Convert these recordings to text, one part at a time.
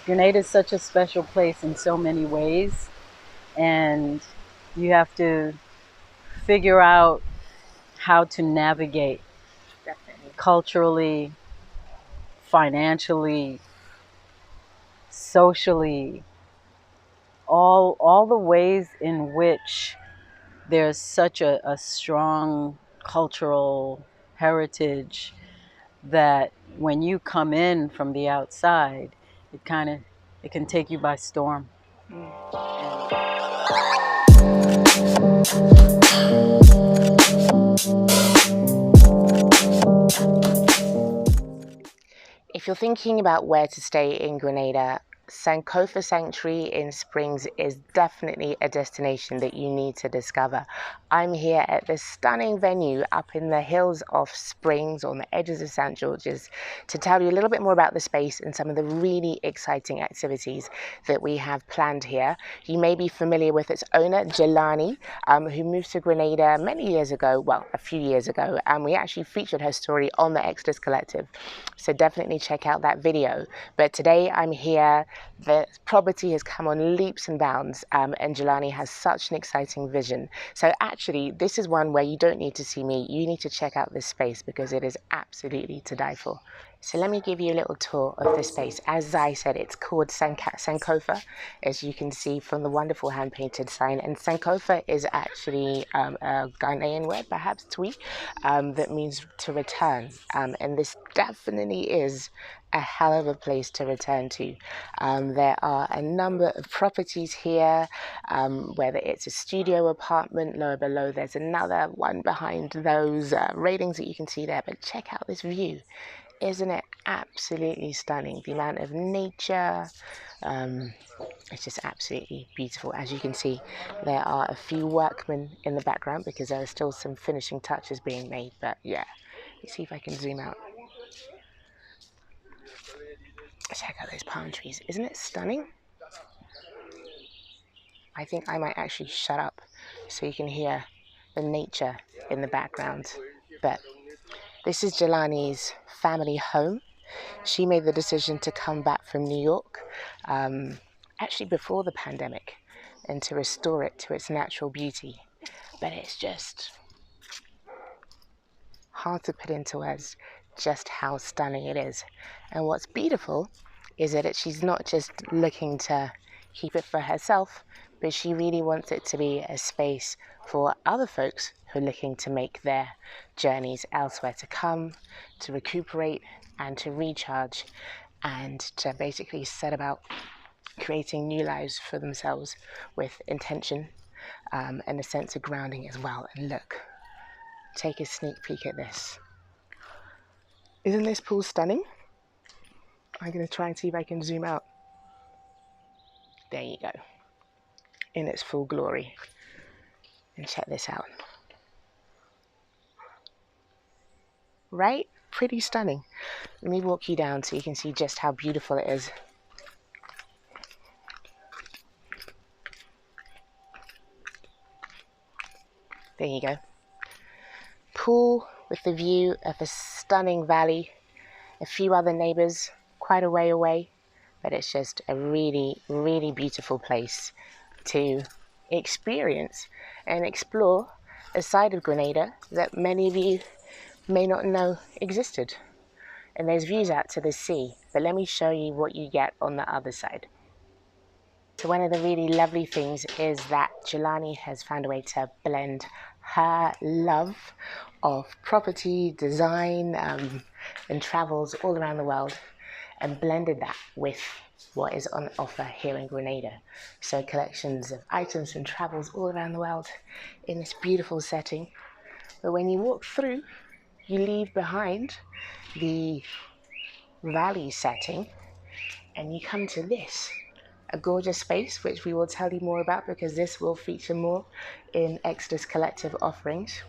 Grenada is such a special place in so many ways, and you have to figure out how to navigate Definitely. culturally, financially, socially, all the ways in which there's such a strong cultural heritage that when you come in from the outside, it can take you by storm. If you're thinking about where to stay in Grenada, Sankofa Sanctuary in Springs is definitely a destination that you need to discover. I'm here at this stunning venue up in the hills of Springs on the edges of St. George's to tell you a little bit more about the space and some of the really exciting activities that we have planned here. You may be familiar with its owner, Jelani, who moved to Grenada many years ago, well, a few years ago, and we actually featured her story on the Exodus Collective. So definitely check out that video. But today I'm here. The property has come on leaps and bounds, and Jelani has such an exciting vision. So actually, this is one where you don't need to see me. You need to check out this space because it is absolutely to die for. So let me give you a little tour of this space. As I said, it's called Sankofa, as you can see from the wonderful hand-painted sign. And Sankofa is actually a Ghanaian word, perhaps Twi, that means to return. And this definitely is a hell of a place to return to. There are a number of properties here, whether it's a studio apartment, lower below there's another one behind those railings that you can see there. But check out this view. Isn't it absolutely stunning? The amount of nature, it's just absolutely beautiful. As you can see, there are a few workmen in the background because there are still some finishing touches being made. But yeah, let's see if I can zoom out. Check out those palm trees. Isn't it stunning? I think I might actually shut up so you can hear the nature in the background. But this is Jelani's family home. She made the decision to come back from New York, actually before the pandemic, and to restore it to its natural beauty. But it's just hard to put into words just how stunning it is. And what's beautiful is that she's not just looking to keep it for herself, but she really wants it to be a space for other folks who are looking to make their journeys elsewhere, to come, to recuperate and to recharge, and to basically set about creating new lives for themselves with intention, and a sense of grounding as well. And look, take a sneak peek at this. Isn't this pool stunning? I'm going to try and see if I can zoom out. There you go, in its full glory. And check this out. Right? Pretty stunning. Let me walk you down so you can see just how beautiful it is. There you go. Pool with the view of a stunning valley, a few other neighbors quite a way away, but it's just a really, really beautiful place to experience and explore a side of Grenada that many of you may not know existed. And there's views out to the sea, but let me show you what you get on the other side. So one of the really lovely things is that Jelani has found a way to blend her love of property, design, and travels all around the world, and blended that with what is on offer here in Grenada. So collections of items and travels all around the world in this beautiful setting. But when you walk through, you leave behind the valley setting and you come to this, a gorgeous space which we will tell you more about because this will feature more in Exodus Collective offerings.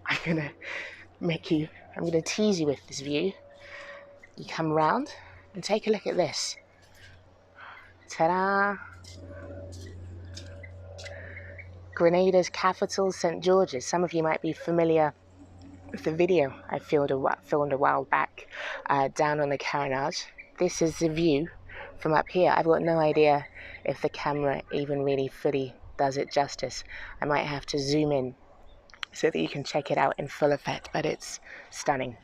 I'm gonna tease you with this view. You come round and take a look at this. Ta-da! Grenada's capital, St. George's. Some of you might be familiar with the video I filmed a while back down on the Carronade. This is the view from up here. I've got no idea if the camera even really fully does it justice. I might have to zoom in so that you can check it out in full effect, but it's stunning.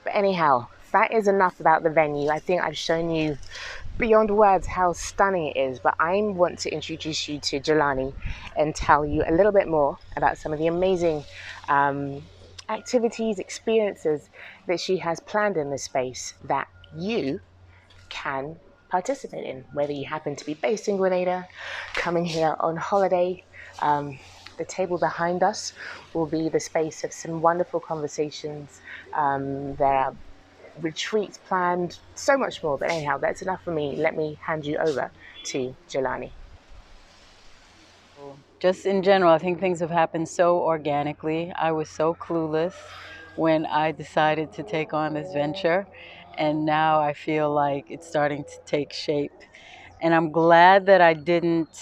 But anyhow, that is enough about the venue. I think I've shown you beyond words how stunning it is, but I want to introduce you to Jelani and tell you a little bit more about some of the amazing activities, experiences that she has planned in this space that you can participate in, whether you happen to be based in Grenada, coming here on holiday. The table behind us will be the space of some wonderful conversations. There are retreats planned, so much more. But anyhow, that's enough for me. Let me hand you over to Jelani. Just in general, I think things have happened so organically. I was so clueless when I decided to take on this venture, and now I feel like it's starting to take shape. And I'm glad that I didn't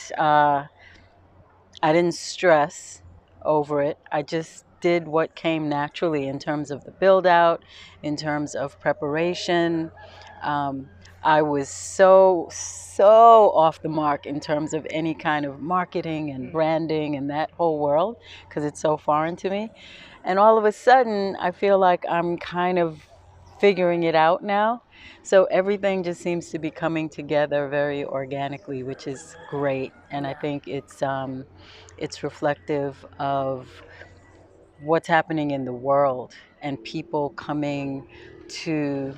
stress over it. I just did what came naturally in terms of the build out, in terms of preparation. Um, I was so off the mark in terms of any kind of marketing and branding and that whole world because it's so foreign to me. And all of a sudden, I feel like I'm kind of figuring it out now. So everything just seems to be coming together very organically, which is great. And I think it's reflective of what's happening in the world and people coming to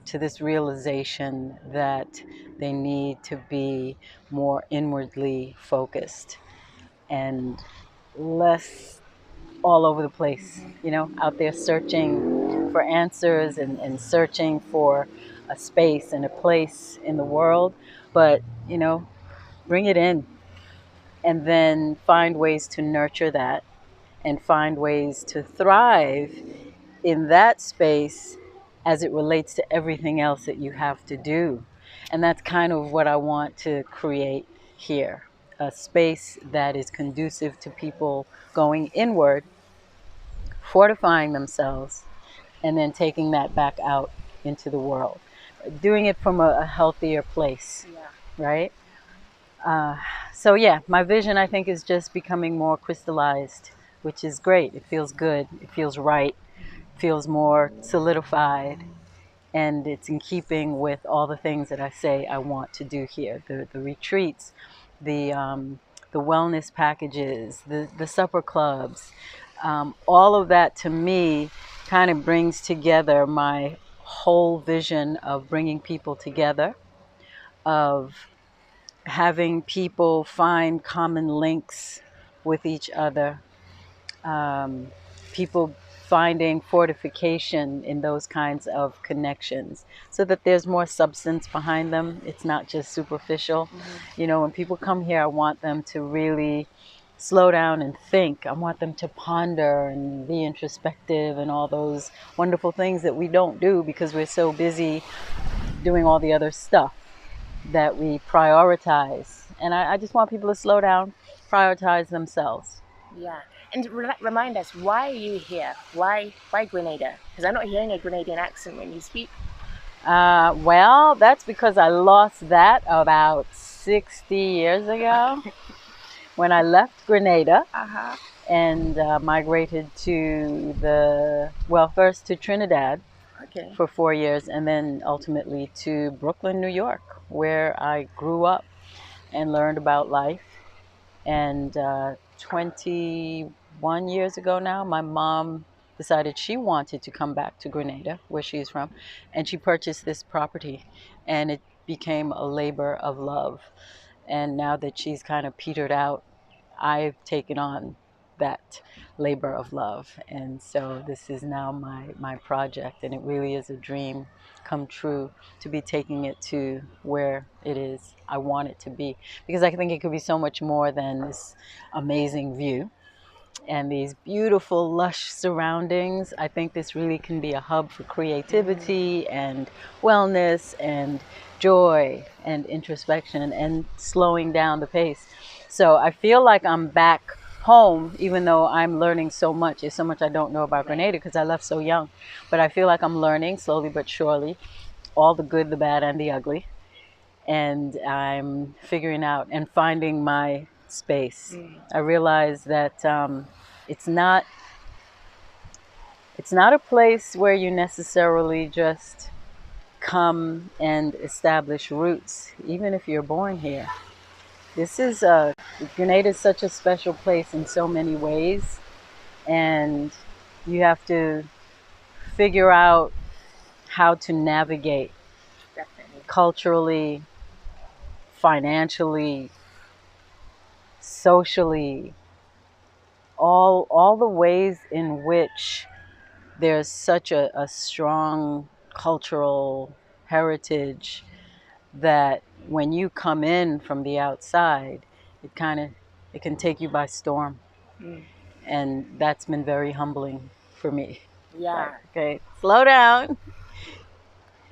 to this realization that they need to be more inwardly focused and less all over the place, out there searching for answers and searching for a space and a place in the world. But, bring it in and then find ways to nurture that and find ways to thrive in that space as it relates to everything else that you have to do. And that's kind of what I want to create here, a space that is conducive to people going inward, fortifying themselves, and then taking that back out into the world. Doing it from a healthier place, right? So yeah, my vision I think is just becoming more crystallized, which is great. It feels good. It feels right. It feels more solidified, and it's in keeping with all the things that I say I want to do here. The retreats, the wellness packages, the supper clubs, all of that to me kind of brings together my whole vision of bringing people together, of having people find common links with each other, um, people finding fortification in those kinds of connections so that there's more substance behind them. It's not just superficial. When people come here, I want them to really slow down and think. I want them to ponder and be introspective and all those wonderful things that we don't do because we're so busy doing all the other stuff that we prioritize. And I just want people to slow down, prioritize themselves. Yeah. And remind us, why are you here? Why Grenada? Because I'm not hearing a Grenadian accent when you speak. Well, that's because I lost that about 60 years ago when I left Grenada and migrated to first to Trinidad for 4 years and then ultimately to Brooklyn, New York, where I grew up and learned about life. And 21 years ago now, my mom decided she wanted to come back to Grenada, where she's from, and she purchased this property, and it became a labor of love. And now that she's kind of petered out, I've taken on that labor of love. And so this is now my project, and it really is a dream come true to be taking it to where it is I want it to be, because I think it could be so much more than this amazing view and these beautiful lush surroundings. I think this really can be a hub for creativity and wellness and joy and introspection and slowing down the pace. So I feel like I'm back home, even though I'm learning so much. There's so much I don't know about Grenada because I left so young. But I feel like I'm learning slowly but surely all the good, the bad, and the ugly. and I'm figuring out and finding my space. I realize that it's not it's not a place where you necessarily just come and establish roots, even if you're born here. This is Grenada is such a special place in so many ways, and you have to figure out how to navigate Definitely. culturally, financially, socially, all the ways in which there's such a strong cultural heritage that when you come in from the outside, it kind of it can take you by storm, Mm. and that's been very humbling for me. Like, Yeah. okay, slow down.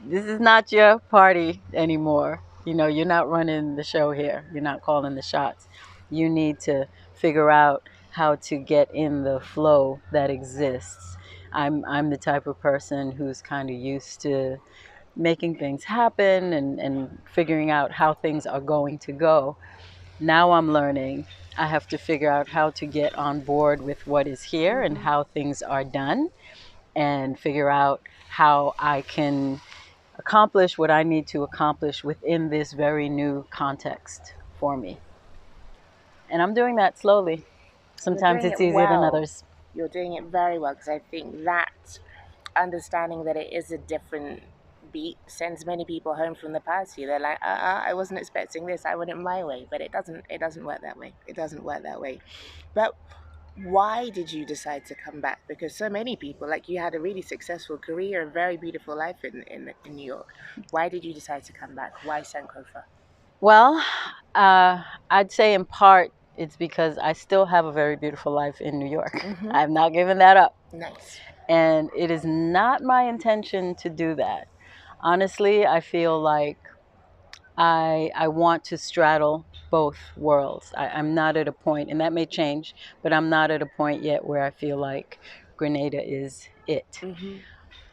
This is not your party anymore. You know, you're not running the show here. You're not calling the shots. You need to figure out how to get in the flow that exists. I'm the type of person who's kind of used to making things happen and figuring out how things are going to go. Now I'm learning. I have to figure out how to get on board with what is here and how things are done, and figure out how I can accomplish what I need to accomplish within this very new context for me. And I'm doing that slowly. You're Sometimes doing it's it easier than well. others. You're doing it very well, because I think that understanding that it is a different beat sends many people home from the party. They're like, I wasn't expecting this. I went it my way, but it doesn't work that way. It doesn't work that way. But why did you decide to come back? Because so many people, like you, had a really successful career, a very beautiful life in New York. Why did you decide to come back? Why Sankofa? Well, I'd say in part it's because I still have a very beautiful life in New York. I've not given that up. Nice. And it is not my intention to do that. Honestly, I feel like I want to straddle both worlds. I'm not at a point, and that may change, but I'm not at a point yet where I feel like Grenada is it.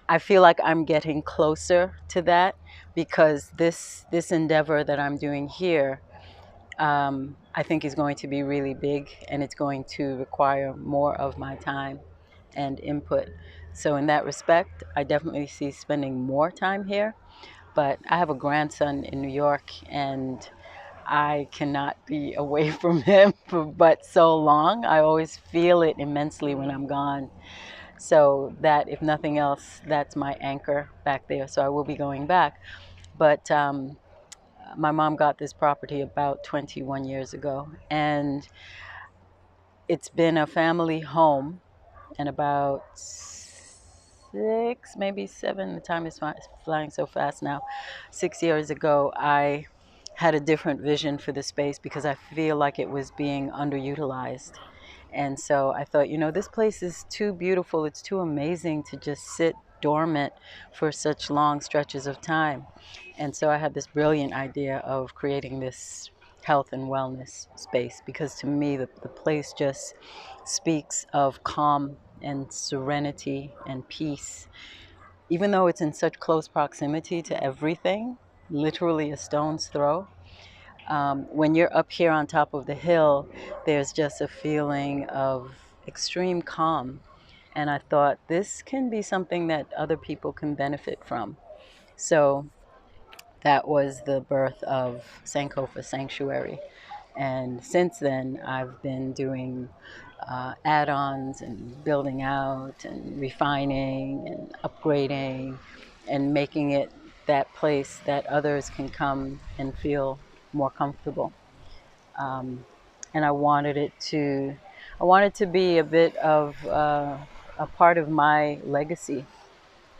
I feel like I'm getting closer to that because this endeavor that I'm doing here, I think is going to be really big, and it's going to require more of my time and input. So in that respect, I definitely see spending more time here. But I have a grandson in New York, and I cannot be away from him for but so long. I always feel it immensely when I'm gone. So that, if nothing else, that's my anchor back there. So I will be going back. But my mom got this property about 21 years ago, and it's been a family home. And about 6, maybe 7, the time is flying so fast now. 6 years ago, I had a different vision for the space because I feel like it was being underutilized. And so I thought, this place is too beautiful. It's too amazing to just sit dormant for such long stretches of time. And so I had this brilliant idea of creating this health and wellness space because to me, the place just speaks of calm and serenity and peace. Even though it's in such close proximity to everything, literally a stone's throw, when you're up here on top of the hill, there's just a feeling of extreme calm. And I thought this can be something that other people can benefit from. So that was the birth of Sankofa Sanctuary. And since then, I've been doing add ons and building out and refining and upgrading and making it that place that others can come and feel more comfortable. Um, and I wanted to be a bit of a part of my legacy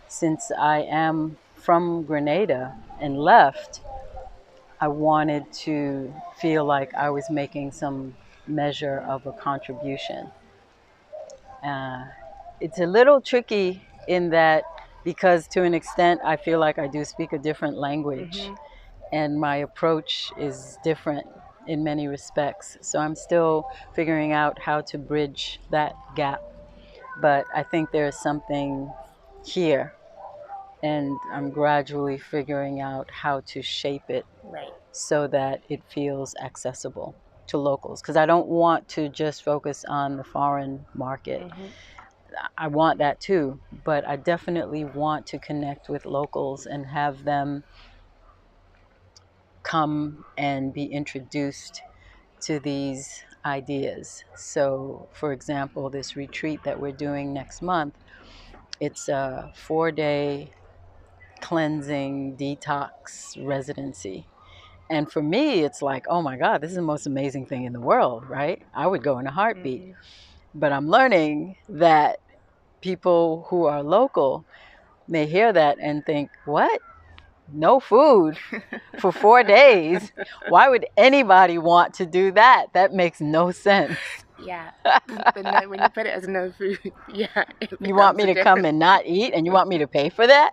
since I am from Grenada and left. I wanted to feel like I was making some measure of a contribution. Uh, it's a little tricky in that because to an extent I feel like I do speak a different language and my approach is different in many respects. So I'm still figuring out how to bridge that gap. But I think there is something here and I'm gradually figuring out how to shape it Right. so that it feels accessible to locals, because I don't want to just focus on the foreign market. I want that too, but I definitely want to connect with locals and have them come and be introduced to these ideas. So, for example, this retreat that we're doing next month, it's a 4-day cleansing detox residency. And for me, it's like, oh my God, this is the most amazing thing in the world, right? I would go in a heartbeat. But I'm learning that people who are local may hear that and think, what? No food for 4 days? Why would anybody want to do that? That makes no sense. Yeah. But no, when you put it as no food, yeah, it You want becomes me a to come different. and not eat, and you want me to pay for that?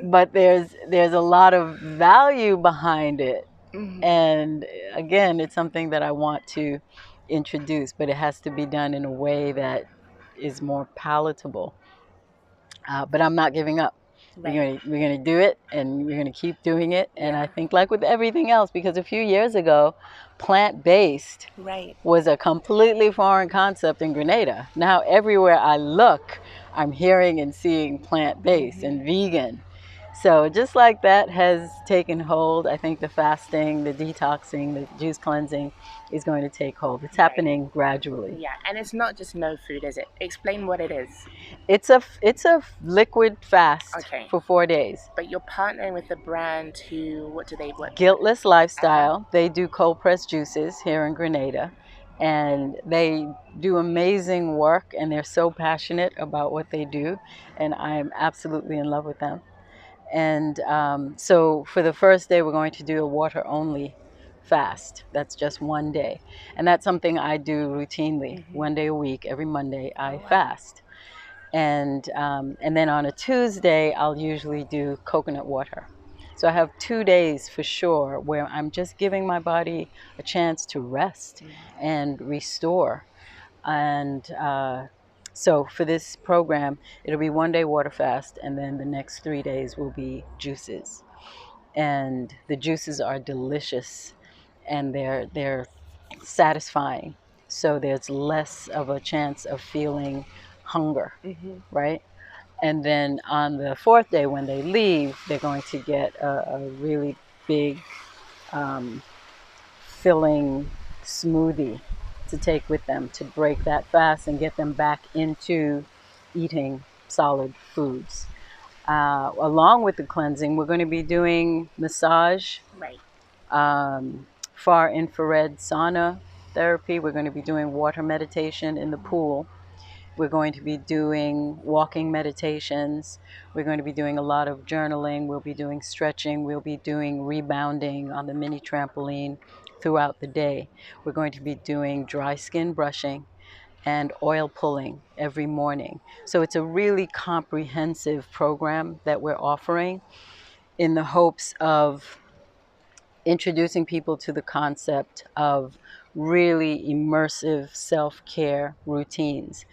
But there's a lot of value behind it, and again, it's something that I want to introduce, but it has to be done in a way that is more palatable. But I'm not giving up. Right. We're gonna do it, and we're gonna keep doing it. And I Yeah. think, like with everything else, because a few years ago, plant-based Right. was a completely foreign concept in Grenada. Now everywhere I look, I'm hearing and seeing plant-based and vegan. So just like that has taken hold, I think the fasting, the detoxing, the juice cleansing is going to take hold. It's Right. happening gradually. Yeah, and it's not just no food, is it? Explain what it is. It's a liquid fast Okay. for 4 days. But you're partnering with a brand who, what do they, what? Guiltless Lifestyle. They do cold pressed juices here in Grenada, and they do amazing work, and they're so passionate about what they do, and I'm absolutely in love with them. And so for the first day, we're going to do a water only fast. That's just one day, and that's something I do routinely. 1 day a week, every Monday, I fast. And then on a Tuesday, I'll usually do coconut water. So I have 2 days for sure where I'm just giving my body a chance to rest and restore. And so for this program, it'll be 1 day water fast, and then the next 3 days will be juices. And the juices are delicious, and they're satisfying. So there's less of a chance of feeling hunger, right? And then on the fourth day, when they leave, they're going to get a really big, filling smoothie to take with them to break that fast and get them back into eating solid foods. Along with the cleansing, we're going to be doing massage, Right. far infrared sauna therapy. We're going to be doing water meditation in the pool. We're going to be doing walking meditations. We're going to be doing a lot of journaling. We'll be doing stretching. We'll be doing rebounding on the mini trampoline throughout the day. We're going to be doing dry skin brushing and oil pulling every morning. So it's a really comprehensive program that we're offering in the hopes of introducing people to the concept of really immersive self-care routines.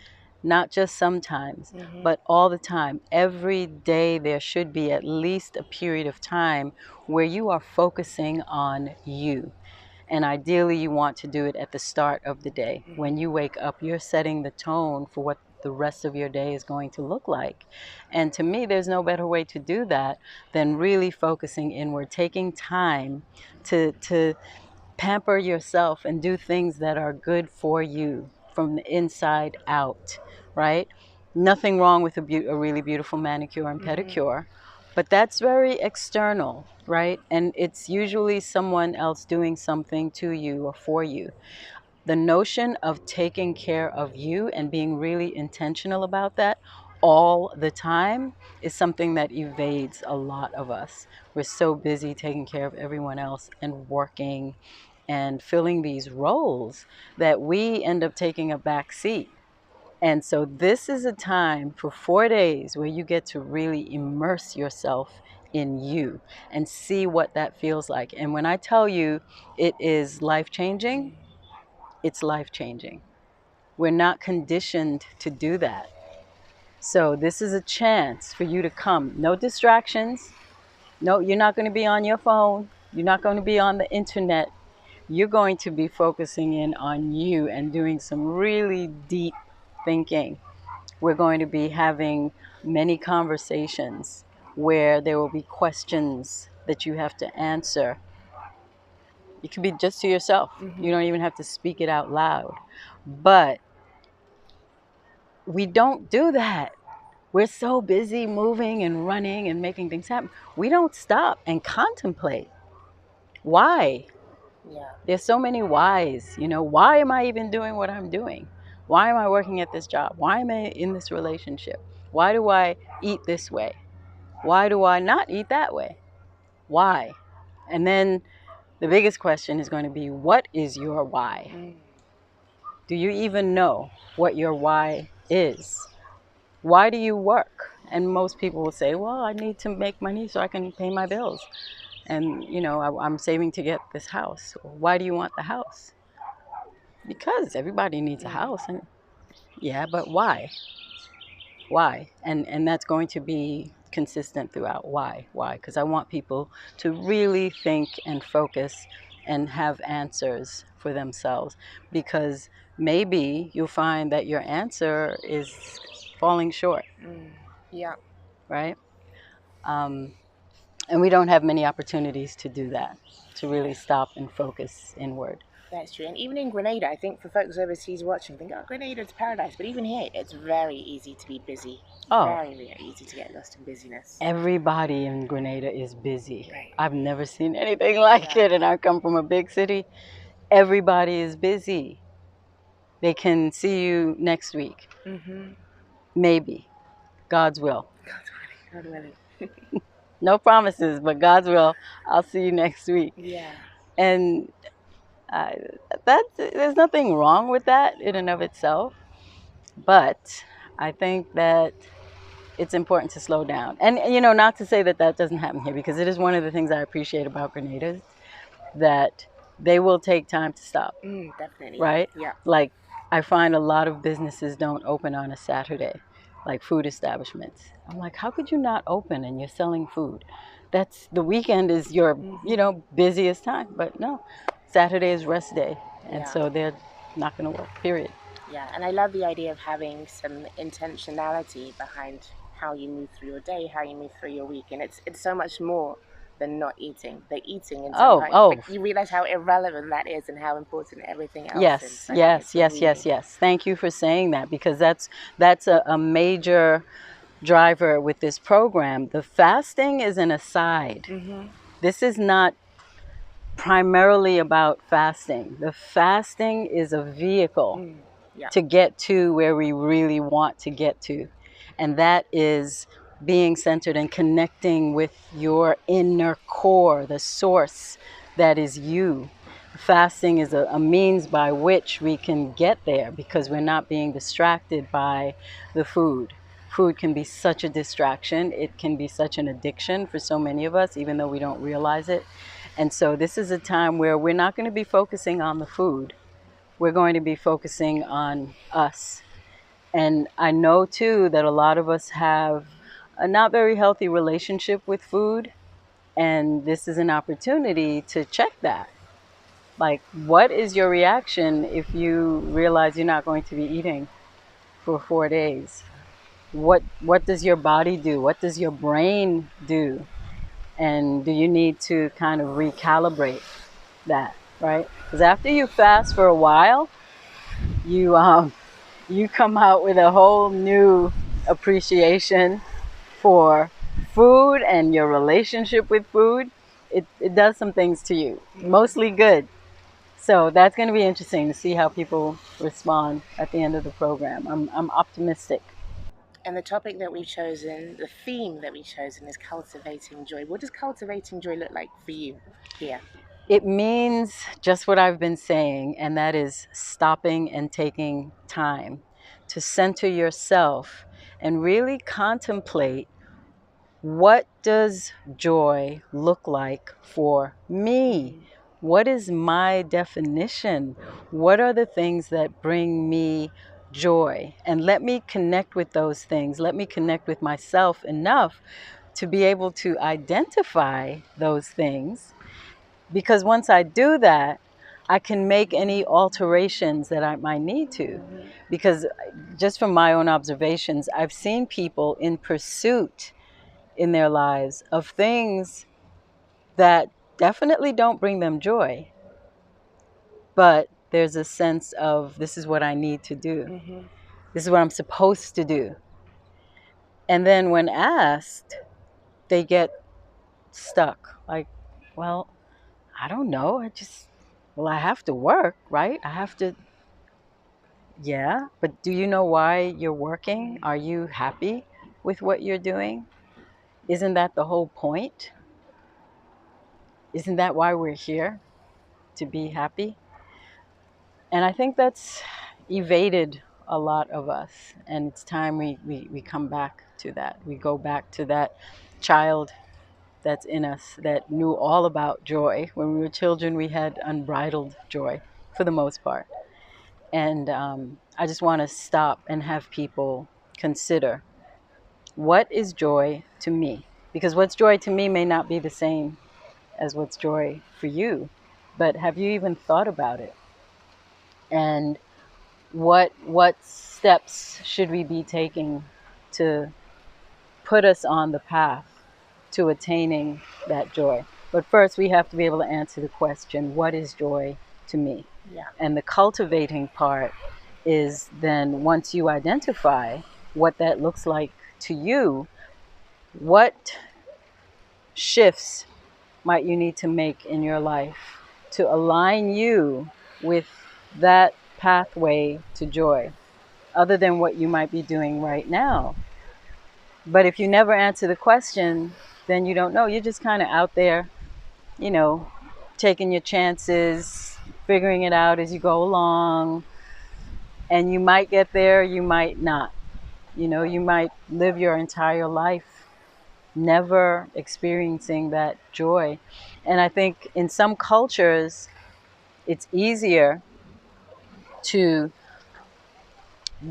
Not just sometimes, but all the time. Every day there should be at least a period of time where you are focusing on you. And ideally, you want to do it at the start of the day. When you wake up, you're setting the tone for what the rest of your day is going to look like. And to me, there's no better way to do that than really focusing inward, taking time to pamper yourself and do things that are good for you from the inside out, right? Nothing wrong with a really beautiful manicure and pedicure, but that's very external, right? And it's usually someone else doing something to you or for you. The notion of taking care of you and being really intentional about that all the time is something that evades a lot of us. We're so busy taking care of everyone else and working and filling these roles that we end up taking a back seat. And so this is a time for 4 days where you get to really immerse yourself in you and see what that feels like. And when I tell you it is life changing, it's life changing. We're not conditioned to do that. So this is a chance for you to come. No distractions. No, you're not going to be on your phone. You're not going to be on the internet. You're going to be focusing in on you and doing some really deep thinking. We're going to be having many conversations where there will be questions that you have to answer. It could be just to yourself. You don't even have to speak it out loud. But we don't do that. We're so busy moving and running and making things happen. We don't stop and contemplate. Why? Yeah. There's so many whys. Why am I even doing what I'm doing? Why am I working at this job? Why am I in this relationship? Why do I eat this way? Why do I not eat that way? Why? And then the biggest question is going to be, what is your why? Do you even know what your why is? Why do you work? And most people will say, well, I need to make money so I can pay my bills. And, I'm saving to get this house. Why do you want the house? Because everybody needs a house. And yeah, but why? Why? And that's going to be consistent throughout. Why? Because I want people to really think and focus and have answers for themselves, because maybe you'll find that your answer is falling short. Yeah. Right? And we don't have many opportunities to do that, to really stop and focus inward. That's true. And even in Grenada, I think for folks overseas watching, think, oh, Grenada, it's paradise. But even here, it's very easy to be busy. Oh, Very, very easy to get lost in busyness. everybody in Grenada is busy. Right. I've never seen anything like it, and I come from a big city. Everybody is busy. They can see you next week. Maybe. God's will. God willing. No promises, but God's will. I'll see you next week. Yeah. And there's nothing wrong with that in and of itself. But I think that it's important to slow down. And, not to say that doesn't happen here, because it is one of the things I appreciate about Grenada, that they will take time to stop. Definitely. Right? Yeah. Like, I find a lot of businesses don't open on a Saturday, like food establishments. I'm like, how could you not open and you're selling food? That's the weekend is your, busiest time. But no, Saturday is rest day. And so they're not going to work, period. Yeah, and I love the idea of having some intentionality behind how you move through your day, how you move through your week. And it's so much more than not eating. The eating in some way. Like, you realize how irrelevant that is and how important everything else is. Yes. Thank you for saying that, because that's a major driver with this program. The fasting is an aside. This is not primarily about fasting. The fasting is a vehicle to get to where we really want to get to. And that is being centered and connecting with your inner core, the source that is you. Fasting is a means by which we can get there, because we're not being distracted by the food. Food can be such a distraction. It can be such an addiction for so many of us, even though we don't realize it. And so this is a time where we're not going to be focusing on the food. We're going to be focusing on us. And I know, too, that a lot of us have a not very healthy relationship with food. And this is an opportunity to check that. Like, what is your reaction if you realize you're not going to be eating for 4 days? What does your body do? What does your brain do? And do you need to kind of recalibrate that, right? Because after you fast for a while, you come out with a whole new appreciation for food and your relationship with food. It does some things to you, mostly good. So that's going to be interesting to see how people respond at the end of the program. I'm optimistic. And the topic that we've chosen, the theme that we've chosen, is cultivating joy. What does cultivating joy look like for you here? It means just what I've been saying, and that is stopping and taking time to center yourself and really contemplate, what does joy look like for me? What is my definition? What are the things that bring me joy, and let me connect with those things. Let me connect with myself enough to be able to identify those things. Because once I do that, I can make any alterations that I might need to. Because just from my own observations, I've seen people in pursuit in their lives of things that definitely don't bring them joy, but there's a sense of, this is what I need to do. This is what I'm supposed to do. And then when asked, they get stuck. Like, well, I don't know. Well, I have to work, right? I have to, yeah. But do you know why you're working? Are you happy with what you're doing? Isn't that the whole point? Isn't that why we're here? To be happy? And I think that's evaded a lot of us. And it's time we come back to that. We go back to that child that's in us that knew all about joy. When we were children, we had unbridled joy for the most part. And I just want to stop and have people consider, what is joy to me? Because what's joy to me may not be the same as what's joy for you. But have you even thought about it? And what steps should we be taking to put us on the path to attaining that joy? But first, we have to be able to answer the question, what is joy to me? Yeah. And the cultivating part is then, once you identify what that looks like to you, what shifts might you need to make in your life to align you with that pathway to joy, other than what you might be doing right now. But if you never answer the question, then you don't know. You're just kind of out there, you know, taking your chances, figuring it out as you go along. And you might get there, you might not. You know, you might live your entire life never experiencing that joy. And I think in some cultures, it's easier to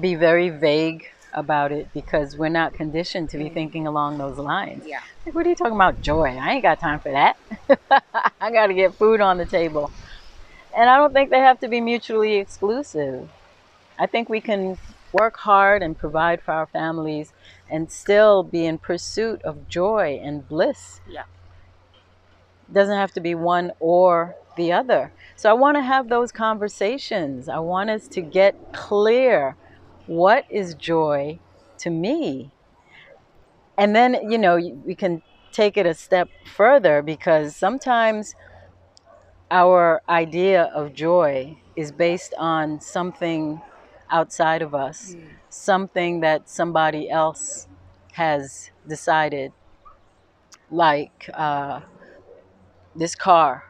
be very vague about it because we're not conditioned to be thinking along those lines. Yeah. Like, what are you talking about, joy? I ain't got time for that. I got to get food on the table. And I don't think they have to be mutually exclusive. I think we can work hard and provide for our families and still be in pursuit of joy and bliss. Yeah. It doesn't have to be one or the other. So I want to have those conversations. I want us to get clear. What is joy to me? And then, you know, we can take it a step further, because sometimes our idea of joy is based on something outside of us, something that somebody else has decided, like this car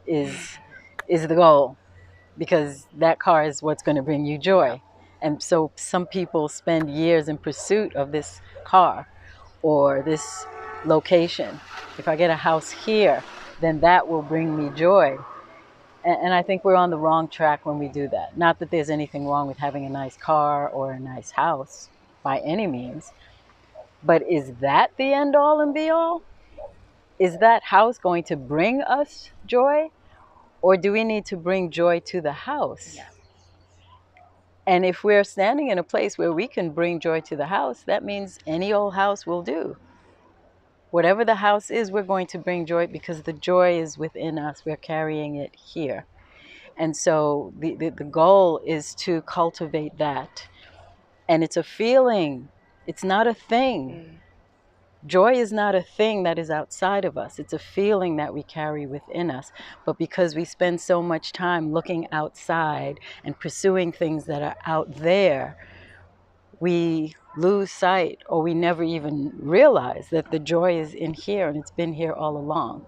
is the goal, because that car is what's going to bring you joy. And so some people spend years in pursuit of this car or this location. If I get a house here, then that will bring me joy. And I think we're on the wrong track when we do that. Not that there's anything wrong with having a nice car or a nice house by any means, but is that the end all and be all? Is that house going to bring us joy? Or do we need to bring joy to the house? Yeah. And if we're standing in a place where we can bring joy to the house, that means any old house will do. Whatever the house is, we're going to bring joy because the joy is within us. We're carrying it here. And so the goal is to cultivate that. And it's a feeling. It's not a thing. Joy is not a thing that is outside of us. It's a feeling that we carry within us. But because we spend so much time looking outside and pursuing things that are out there, we lose sight, or we never even realize that the joy is in here, and it's been here all along.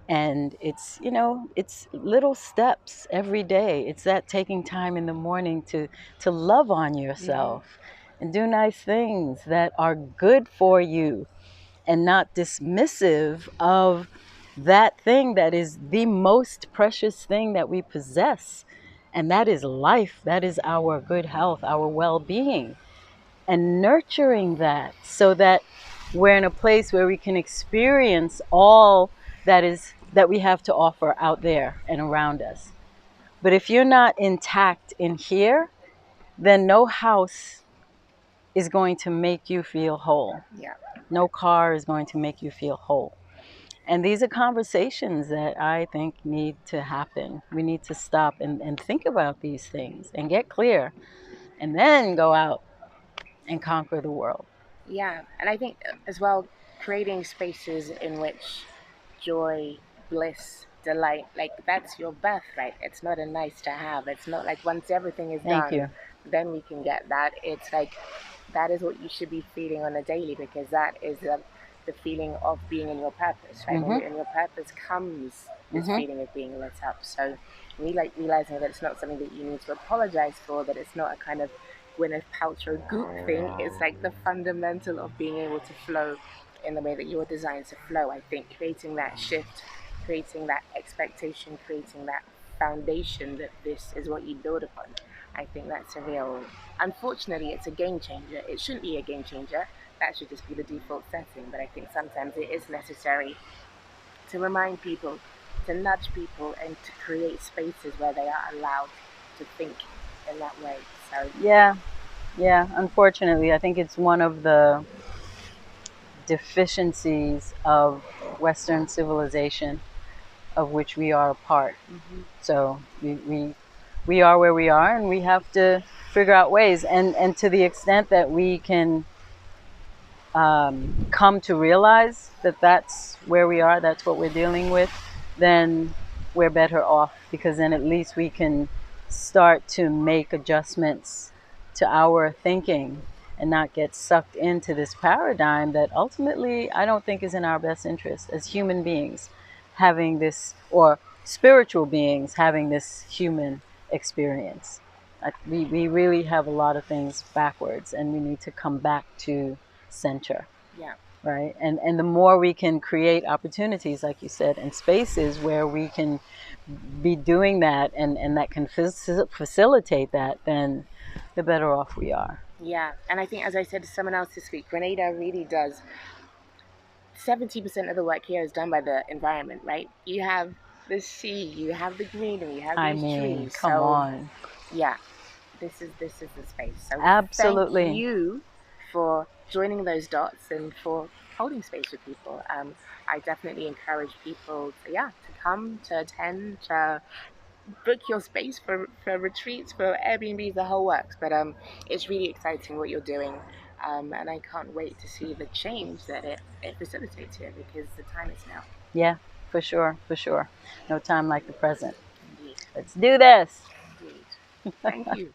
And it's, you know, it's little steps every day. It's that taking time in the morning to love on yourself and do nice things that are good for you, and not dismissive of that thing that is the most precious thing that we possess. And that is life. That is our good health, our well-being, and nurturing that so that we're in a place where we can experience all that we have to offer out there and around us. But if you're not intact in here, then no house is going to make you feel whole. Yeah. No car is going to make you feel whole. And these are conversations that I think need to happen. We need to stop and think about these things and get clear and then go out and conquer the world. Yeah, and I think as well, creating spaces in which joy, bliss, delight, like that's your birthright. It's not a nice to have. It's not like once everything is Thank done, you. then we can get that. It's like that is what you should be feeling on a daily, because that is the feeling of being in your purpose, right? When Mm-hmm. you're in your purpose comes this Mm-hmm. feeling of being lit up. So we like realizing that it's not something that you need to apologize for, that it's not a kind of Gwyneth Paltrow goop thing. It's like the fundamental of being able to flow in the way that you're designed to flow. I think creating that shift, creating that expectation, creating that foundation that this is what you build upon. I think that's a real, unfortunately, it's a game changer. It shouldn't be a game changer. That should just be the default setting. But I think sometimes it is necessary to remind people, to nudge people, and to create spaces where they are allowed to think in that way. So, Yeah, yeah. Unfortunately, I think it's one of the deficiencies of Western civilization, of which we are a part. mm-hmm. So we are where we are, and we have to figure out ways. And to the extent that we can come to realize that that's where we are, that's what we're dealing with, then we're better off, because then at least we can start to make adjustments to our thinking and not get sucked into this paradigm that ultimately I don't think is in our best interest as human beings having this, or spiritual beings having this human experience. We really have a lot of things backwards, and we need to come back to center, Yeah. right? And the more we can create opportunities, like you said, and spaces where we can be doing that, and that can facilitate that, then the better off we are. Yeah, and I think, as I said to someone else this week, Grenada really does 70% of the work here is done by the environment, right? You have the sea, you have the greenery, you have I these mean, trees. come So on. yeah, this is the space. So thank Absolutely. you for joining those dots and for holding space with people. I definitely encourage people to, yeah, to come, to attend, to book your space for retreats, for Airbnbs, the whole works. But it's really exciting what you're doing, and I can't wait to see the change that it facilitates here, because the time is now. Yeah, for sure, for sure. No time like the present. Indeed, Let's do this. indeed. Thank you.